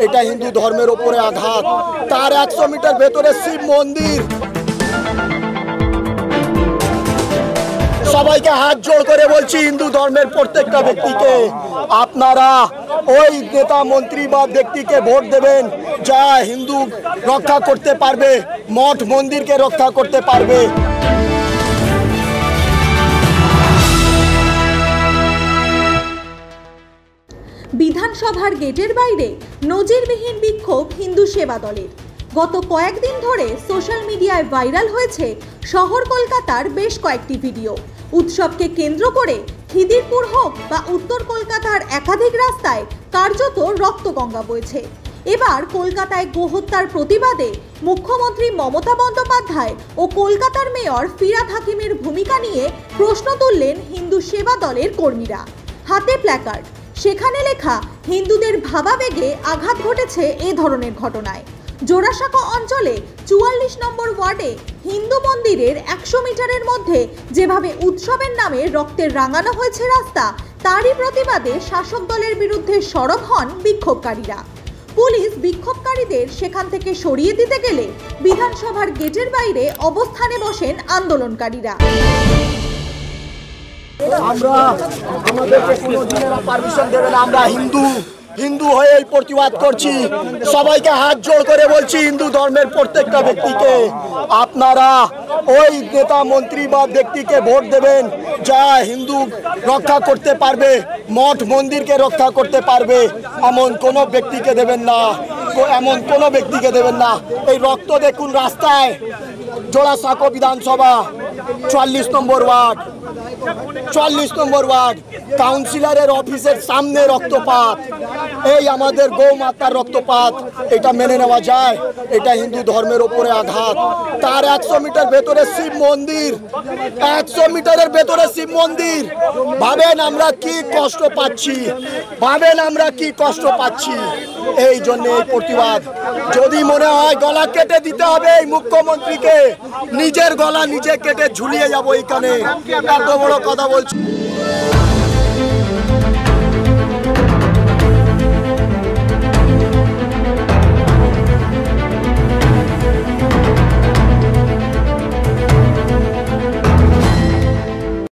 এটা হিন্দু ধর্মের উপরে আঘাত। তার 100 মিটার ভেতরে শিব মন্দির। সবাইকে হাত জোড় করে বলছি, হিন্দু ধর্মের প্রত্যেকটা ব্যক্তিকে, আপনারা ওই নেতা মন্ত্রী বা ব্যক্তিকে ভোট দেবেন যা হিন্দু রক্ষা করতে পারবে, মঠ মন্দিরকে রক্ষা করতে পারবে। বিধানসভার গেটের বাইরে নজিরবিহীন বিক্ষোভ হিন্দু সেবা দলের। গত কয়েকদিন ধরে সোশ্যাল মিডিয়ায় ভাইরাল হয়েছে শহর কলকাতার বেশ কয়েকটি ভিডিও। উৎসবকে কেন্দ্র করে খিদিরপুর হোক বা উত্তর কলকাতার একাধিক রাস্তায় কার্যত রক্তগঙ্গা বইছে। এবার কলকাতায় গোহত্যার প্রতিবাদে মুখ্যমন্ত্রী মমতা বন্দ্যোপাধ্যায় ও কলকাতার মেয়র ফিরহাদ হাকিমের ভূমিকা নিয়ে প্রশ্ন তুললেন হিন্দু সেবা দলের কর্মীরা। হাতে প্ল্যাকার্ড, সেখানে লেখা হিন্দুদের ভাবাবেগে আঘাত ঘটেছে এ ধরনের ঘটনায়। জোড়াসাঁকো অঞ্চলে 44 নম্বর ওয়ার্ডে হিন্দু মন্দিরের 100 মিটারের মধ্যে যেভাবে উৎসবের নামে রক্তের রাঙানো হয়েছে রাস্তা, তারই প্রতিবাদে শাসক দলের বিরুদ্ধে সরব হন বিক্ষোভকারীরা। পুলিশ বিক্ষোভকারীদের সেখান থেকে সরিয়ে দিতে গেলে বিধানসভার গেটের বাইরে অবস্থানে বসেন আন্দোলনকারীরা। আমরা আমাদেরকে কোনোদিন পারমিশন দেবে না, আমরা হিন্দু হয়ে প্রতিবাদ করছি। সবাইকে হাত জোড় করে বলছি, হিন্দু ধর্মের প্রত্যেকটা ব্যক্তিকে, আপনারা ওই নেতা মন্ত্রী বা ব্যক্তিকে ভোট দেবেন যা হিন্দু রক্ষা করতে পারবে, মঠ মন্দিরকে রক্ষা করতে পারবে। এমন কোনো ব্যক্তিকে দেবেন না, এমন কোনো ব্যক্তিকে দেবেন না। এই রক্ত দেখুন রাস্তায়, জোড়াসাঁকো বিধানসভা 44 নম্বর ওয়ার্ড, 44 নম্বর ওয়ার্ড, কাউন্সিলরের অফিসের সামনে রক্তপাত। এই আমাদের গৌ মাতার রক্তপাত, এটা মেনে নেওয়া যায়? এটা হিন্দু ধর্মের উপরে আঘাত। তার 100 মিটার ভেতরে শিব মন্দির, 100 মিটারের ভেতরে শিব মন্দির। ভাবেন আমরা কি কষ্ট পাচ্ছি, ভাবেন আমরা কি কষ্ট পাচ্ছি। এই জন্য এই প্রতিবাদ। যদি মনে হয় গলা কেটে দিতে হবে এই মুখ্যমন্ত্রীকে, নিজের গলা নিজে কেটে ঝুলিয়ে যাবো এইখানে। এত বড় কথা বলছি।